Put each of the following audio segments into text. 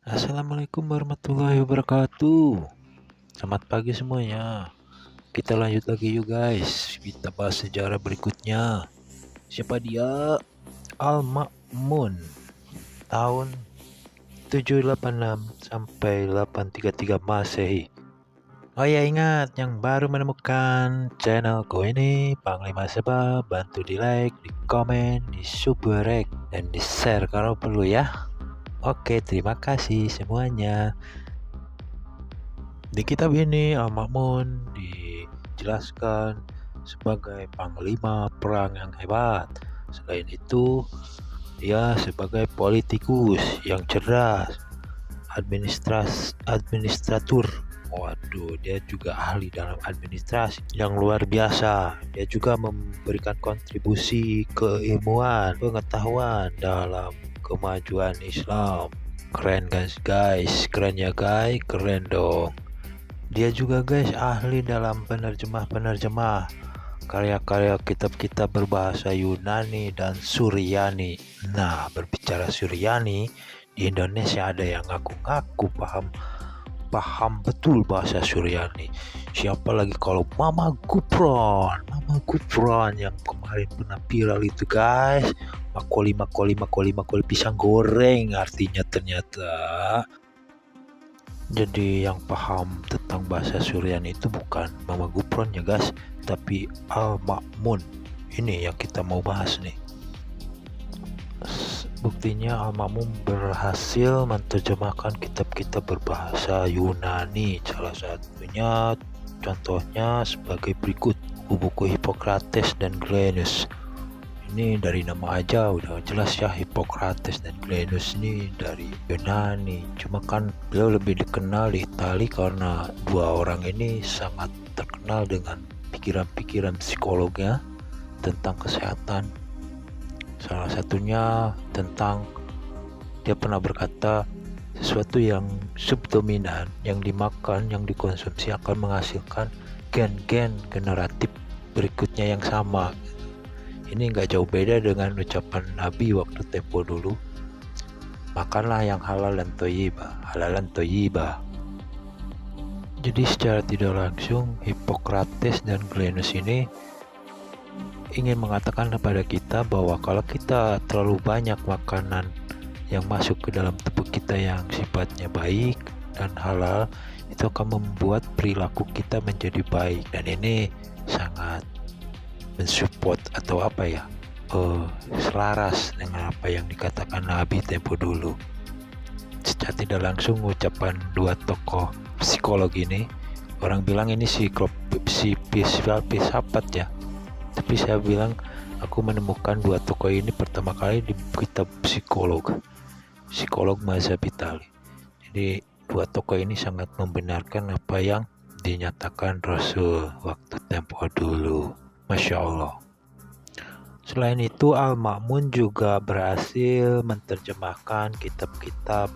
Assalamualaikum warahmatullahi wabarakatuh. Selamat pagi semuanya. Kita lanjut lagi yuk guys. Kita bahas sejarah berikutnya. Siapa dia? Al-Ma'mun. Tahun 786 sampai 833 Masehi. Oh ya, ingat yang baru menemukan channelku ini, Panglima Seba, bantu di like, di komen, di subscribe, dan di share kalau perlu ya. Oke, terima kasih semuanya. Di kitab ini Al-Ma'mun dijelaskan sebagai panglima perang yang hebat. Selain itu, dia sebagai politikus yang cerdas, administratur. Waduh, dia juga ahli dalam administrasi yang luar biasa. Dia juga memberikan kontribusi keilmuan, pengetahuan dalam kemajuan Islam. Keren guys, keren ya guys, keren dong. Dia juga guys ahli dalam penerjemah karya-karya kitab-kitab berbahasa Yunani dan Suryani. Nah, berbicara Suryani, di Indonesia ada yang ngaku-ngaku paham betul bahasa Suryani. Siapa lagi kalau Mama Gufron yang kemarin pernah viral itu guys. Makoli pisang goreng artinya ternyata. Jadi yang paham tentang bahasa Suryani itu bukan Mama Gufron ya guys, tapi Al-Ma'mun. Ini yang kita mau bahas nih. Buktinya Al-Ma'mun berhasil menerjemahkan kitab-kitab berbahasa Yunani. Salah satunya contohnya sebagai berikut: buku Hippocrates dan Gallienus. Ini dari nama aja udah jelas ya, Hippocrates dan Gallienus ini dari Yunani. Cuma kan beliau lebih dikenal di Itali karena dua orang ini sangat terkenal dengan pikiran-pikiran psikolognya tentang kesehatan. Salah satunya tentang dia pernah berkata sesuatu yang subdominan yang dimakan, yang dikonsumsi akan menghasilkan gen-gen generatif berikutnya yang sama. Ini nggak jauh beda dengan ucapan Nabi waktu tempo dulu. Makanlah yang halal dan toyibah. Jadi secara tidak langsung Hippocrates dan Gallienus ini ingin mengatakan kepada kita bahwa kalau kita terlalu banyak makanan yang masuk ke dalam tubuh kita yang sifatnya baik dan halal, itu akan membuat perilaku kita menjadi baik. Dan ini sangat mensupport atau selaras dengan apa yang dikatakan Nabi tempo dulu. Secara tidak langsung ucapan dua tokoh psikolog ini, orang bilang ini si filsafat ya, tapi saya bilang aku menemukan dua tokoh ini pertama kali di kitab psikolog mazhab Itali. Jadi dua tokoh ini sangat membenarkan apa yang dinyatakan Rasul waktu tempo dulu. Masya Allah. Selain itu, Al-Ma'mun juga berhasil menerjemahkan kitab-kitab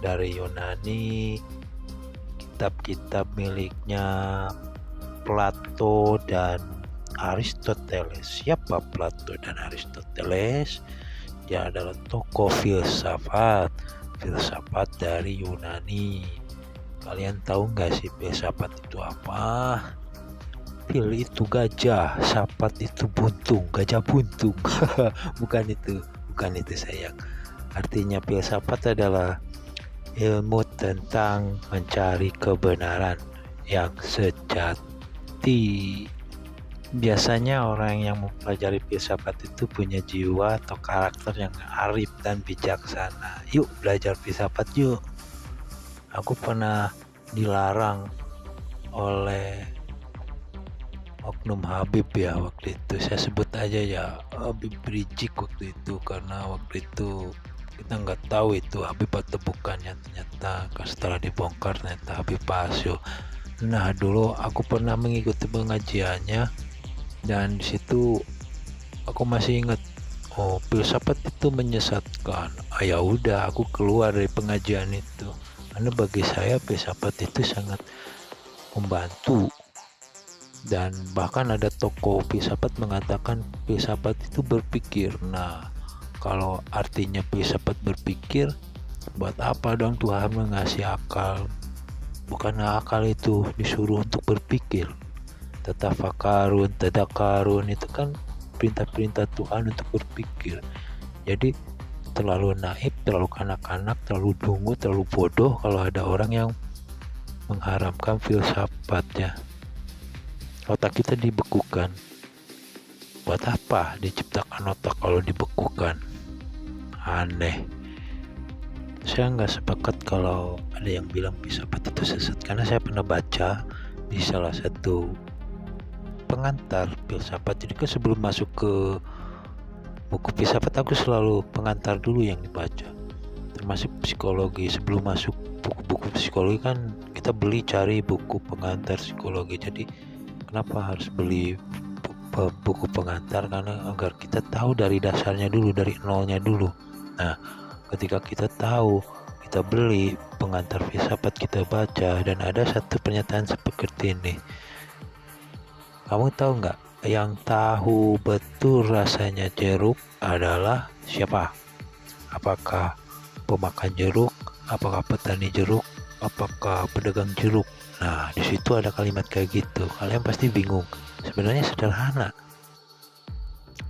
dari Yunani, kitab-kitab miliknya Plato dan Aristoteles. Siapa Plato dan Aristoteles? Dia adalah tokoh filsafat dari Yunani. Kalian tahu nggak sih filsafat itu apa? Fil itu gajah, safat itu buntung, gajah buntung. bukan itu sayang. Artinya filsafat adalah ilmu tentang mencari kebenaran yang sejati. Biasanya orang yang mempelajari filsafat itu punya jiwa atau karakter yang arif dan bijaksana. Yuk belajar filsafat yuk. Aku pernah dilarang oleh oknum Habib ya waktu itu, saya sebut aja ya Habib Rizik waktu itu, karena waktu itu kita nggak tahu itu Habib atau bukannya. Ternyata setelah dibongkar ternyata Habib palsu. Nah, dulu aku pernah mengikuti pengajiannya dan disitu aku masih ingat, oh filsafat itu menyesatkan. Ya udah, aku keluar dari pengajian itu karena bagi saya filsafat itu sangat membantu. Dan bahkan ada tokoh filsafat mengatakan filsafat itu berpikir. Nah, kalau artinya filsafat berpikir, Buat apa dong Tuhan mengasih akal? Bukan akal itu disuruh untuk berpikir. Tatafakarun, tadakarun itu kan perintah-perintah Tuhan untuk berpikir. Jadi terlalu naif, terlalu kanak-kanak, terlalu dungu, terlalu bodoh kalau ada orang yang mengharamkan filsafatnya. Otak kita dibekukan. Buat apa diciptakan otak kalau dibekukan? Aneh. Saya nggak sepakat kalau ada yang bilang filsafat itu sesat, karena saya pernah baca di salah satu pengantar filsafat. Jadi kan sebelum masuk ke buku filsafat aku selalu pengantar dulu yang dibaca, termasuk psikologi. Sebelum masuk buku-buku psikologi kan kita cari buku pengantar psikologi. Jadi kenapa harus beli buku pengantar? Karena agar kita tahu dari dasarnya dulu, dari nolnya dulu. Nah, ketika kita tahu, kita beli pengantar filsafat, kita baca, dan ada satu pernyataan seperti ini. Kamu tahu nggak, yang tahu betul rasanya jeruk adalah siapa? Apakah pemakan jeruk? Apakah petani jeruk? Apakah pedagang jeruk? Nah, di situ ada kalimat kayak gitu. Kalian pasti bingung. Sebenarnya sederhana.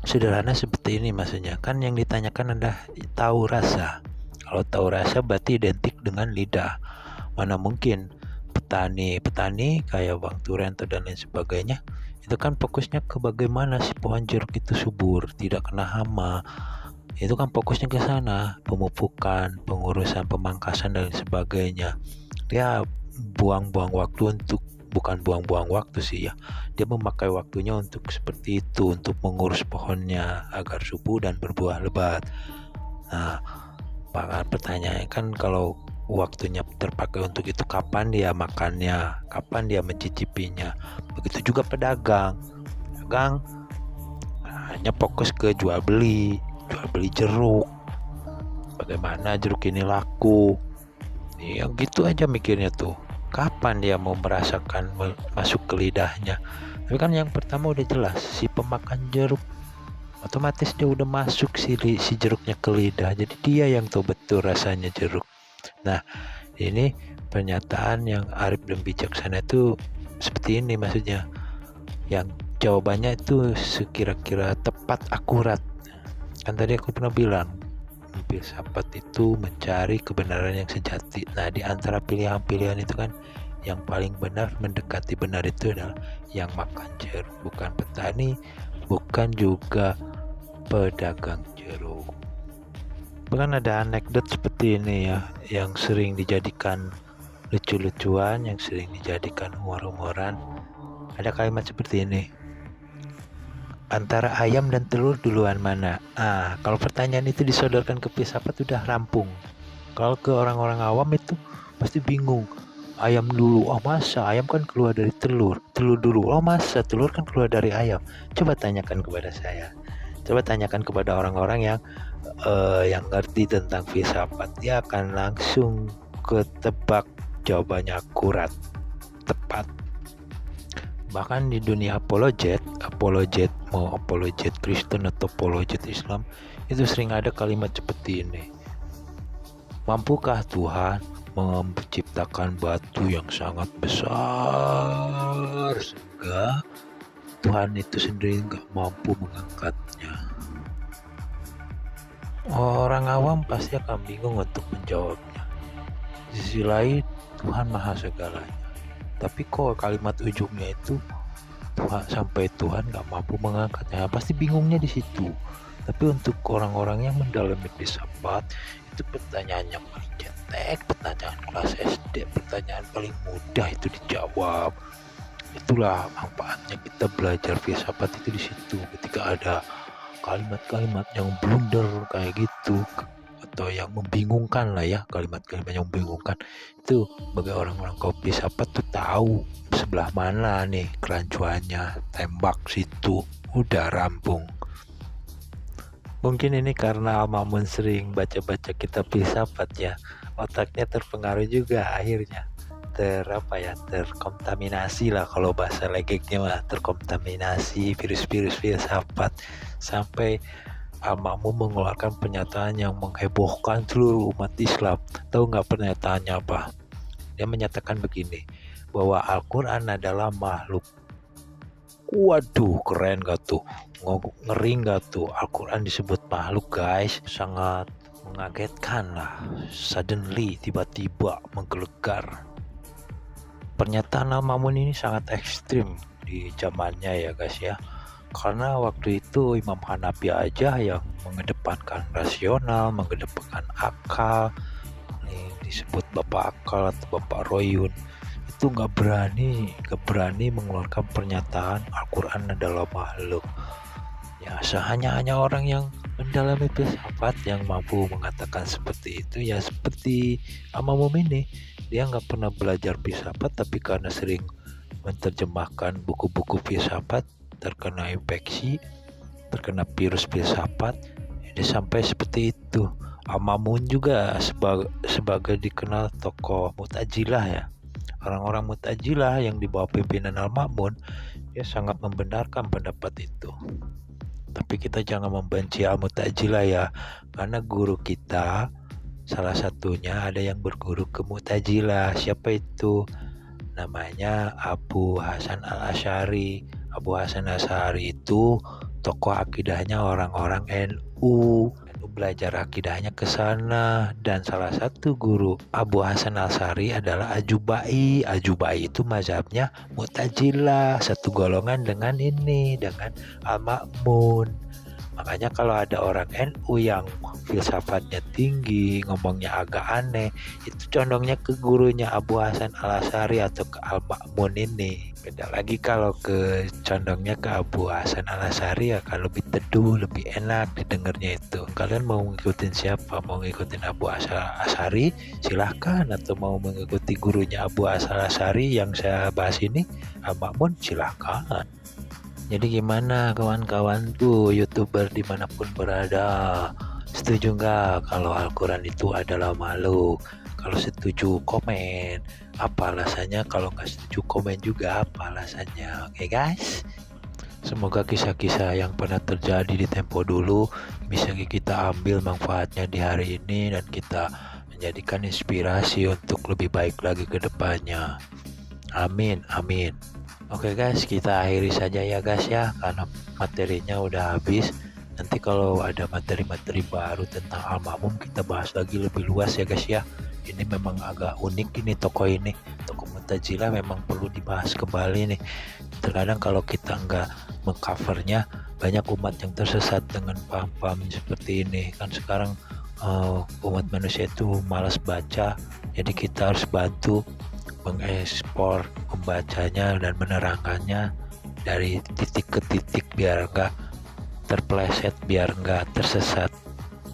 Sederhana seperti ini maksudnya. Kan yang ditanyakan adalah tahu rasa. Kalau tahu rasa berarti identik dengan lidah. Mana mungkin petani kayak Bang Turento dan lain sebagainya, itu kan fokusnya ke bagaimana si pohon jeruk itu subur, tidak kena hama. Itu kan fokusnya ke sana, pemupukan, pengurusan, pemangkasan dan sebagainya. Dia buang-buang waktu untuk, bukan buang-buang waktu sih ya, dia memakai waktunya untuk seperti itu, untuk mengurus pohonnya agar subur dan berbuah lebat. Nah, pertanyaannya kan kalau waktunya terpakai untuk itu, kapan dia makannya, kapan dia mencicipinya. Begitu juga pedagang hanya fokus ke jual beli jeruk, bagaimana jeruk ini laku ya, gitu aja mikirnya tuh. Kapan dia mau merasakan masuk ke lidahnya? Tapi kan yang pertama udah jelas, si pemakan jeruk otomatis dia udah masuk si jeruknya ke lidah, jadi dia yang tahu betul rasanya jeruk. Nah, ini pernyataan yang arif dan bijaksana itu seperti ini maksudnya, yang jawabannya itu sekira-kira tepat, akurat. Kan tadi aku pernah bilang, filsafat itu mencari kebenaran yang sejati. Nah, di antara pilihan-pilihan itu kan yang paling benar, mendekati benar itu adalah yang makan jeruk, bukan petani, bukan juga pedagang jeruk. Bahkan ada anekdot seperti ini ya, yang sering dijadikan lucu-lucuan, yang sering dijadikan humor-humoran. Ada kalimat seperti ini, antara ayam dan telur duluan mana? Kalau pertanyaan itu disodorkan ke filsafat udah rampung. Kalau ke orang-orang awam itu pasti bingung. Ayam dulu, oh masa ayam kan keluar dari telur dulu, oh masa telur kan keluar dari ayam. Coba tanyakan kepada saya, coba tanyakan kepada orang-orang yang ngerti tentang filsafat, dia akan langsung ketebak jawabannya akurat, tepat. Bahkan di dunia apologet mau apologet Kristen atau apologet Islam, itu sering ada kalimat seperti ini, mampukah Tuhan menciptakan batu yang sangat besar sehingga Tuhan itu sendiri nggak mampu mengangkatnya? Orang awam pasti akan bingung untuk menjawabnya. Di sisi lain, Tuhan maha segalanya. Tapi kok kalimat ujungnya itu Tuhan gak mampu mengangkatnya, pasti bingungnya di situ. Tapi untuk orang-orang yang mendalami filsafat, itu pertanyaan yang paling cetek, pertanyaan kelas SD, pertanyaan paling mudah itu dijawab. Itulah manfaatnya kita belajar filsafat itu di situ. Ketika ada kalimat-kalimat yang blunder kayak gitu, atau yang membingungkan lah ya, kalimat-kalimat yang membingungkan itu, bagi orang-orang kopi filsafat tuh tahu sebelah mana nih kerancuannya, tembak situ, udah rampung. Mungkin ini karena Mamun sering baca-baca kitab filsafat ya, otaknya terpengaruh juga, akhirnya terkontaminasi lah, kalau bahasa legeknya mah terkontaminasi virus-virus filsafat, sampai Al-Ma'mun mengeluarkan pernyataan yang menghebohkan seluruh umat Islam. Tahu nggak pernyataannya apa? Dia menyatakan begini, bahwa Al-Quran adalah makhluk. Waduh, keren gak tuh? Ngeri gak tuh? Al-Quran disebut makhluk, guys. Sangat mengagetkan lah. Suddenly, tiba-tiba menggelegar. Pernyataan Al-Ma'mun ini sangat ekstrim di zamannya ya guys ya. Karena waktu itu Imam Hanafi aja yang mengedepankan rasional, mengedepankan akal. Ini disebut Bapak Akal atau Bapak Royun. Itu nggak berani mengeluarkan pernyataan Al-Quran adalah makhluk. Ya, hanya orang yang mendalami filsafat yang mampu mengatakan seperti itu. Ya seperti Imam ini, dia nggak pernah belajar filsafat, tapi karena sering menerjemahkan buku-buku filsafat terkena infeksi, terkena virus filsafat, dia sampai seperti itu. Al-Ma'mun juga sebagai dikenal tokoh Mu'tazilah ya. Orang-orang Mu'tazilah yang di bawah pimpinan Al-Ma'mun, dia sangat membenarkan pendapat itu. Tapi kita jangan membenci Al-Mu'tazilah ya, karena guru kita salah satunya ada yang berguru ke Mu'tazilah. Siapa itu? Namanya Abu Hasan Al-Asy'ari. Abu Hasan Al-Asy'ari itu tokoh akidahnya orang-orang NU. Belajar akidahnya ke sana, dan salah satu guru Abu Hasan Al-Asy'ari adalah Ajubai. Ajubai itu mazhabnya Mu'tazilah, satu golongan dengan Al-Ma'mun. Makanya kalau ada orang NU yang filsafatnya tinggi, ngomongnya agak aneh, itu condongnya ke gurunya Abu Hasan Al-Asy'ari atau ke Al-Ma'mun ini. Beda lagi kalau condongnya ke Abu Hasan Al-Asy'ari, ya kalau lebih teduh, lebih enak didengarnya itu. Kalian mau ngikutin siapa? Mau ngikutin Abu Hasan Al-Asy'ari? Silahkan. Atau mau mengikuti gurunya Abu Hasan Al-Asy'ari yang saya bahas ini, Al-Ma'mun? Silahkan. Jadi gimana kawan-kawan tuh YouTuber dimanapun berada, setuju nggak kalau Al-Quran itu adalah makhluk? Kalau setuju komen apa alasannya, kalau nggak setuju komen juga apa alasannya. Oke guys, semoga kisah-kisah yang pernah terjadi di tempo dulu bisa kita ambil manfaatnya di hari ini, dan kita menjadikan inspirasi untuk lebih baik lagi ke depannya. Amin, amin. Oke guys, kita akhiri saja ya guys ya, karena materinya udah habis. Nanti kalau ada materi-materi baru tentang Al-Ma'mun, kita bahas lagi lebih luas ya guys ya. Ini memang agak unik ini tokoh Mu'tazilah, memang perlu dibahas kembali nih. Terkadang kalau kita nggak mengcovernya, banyak umat yang tersesat dengan paham-paham seperti ini. Kan sekarang umat manusia itu malas baca, jadi kita harus bantu mengekspor membacanya dan menerangkannya dari titik ke titik biar enggak terpeleset, biar enggak tersesat.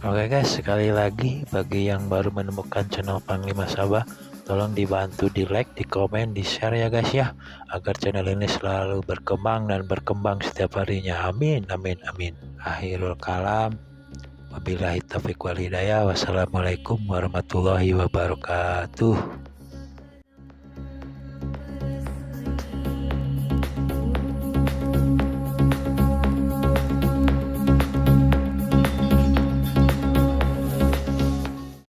Oke guys, sekali lagi bagi yang baru menemukan channel Panglima Sabah, tolong dibantu di like, di komen, di share ya guys ya, agar channel ini selalu berkembang dan berkembang setiap harinya. Amin, amin, amin. Akhirul kalam, wabillahi taufiq wal hidayah. Wassalamualaikum warahmatullahi wabarakatuh.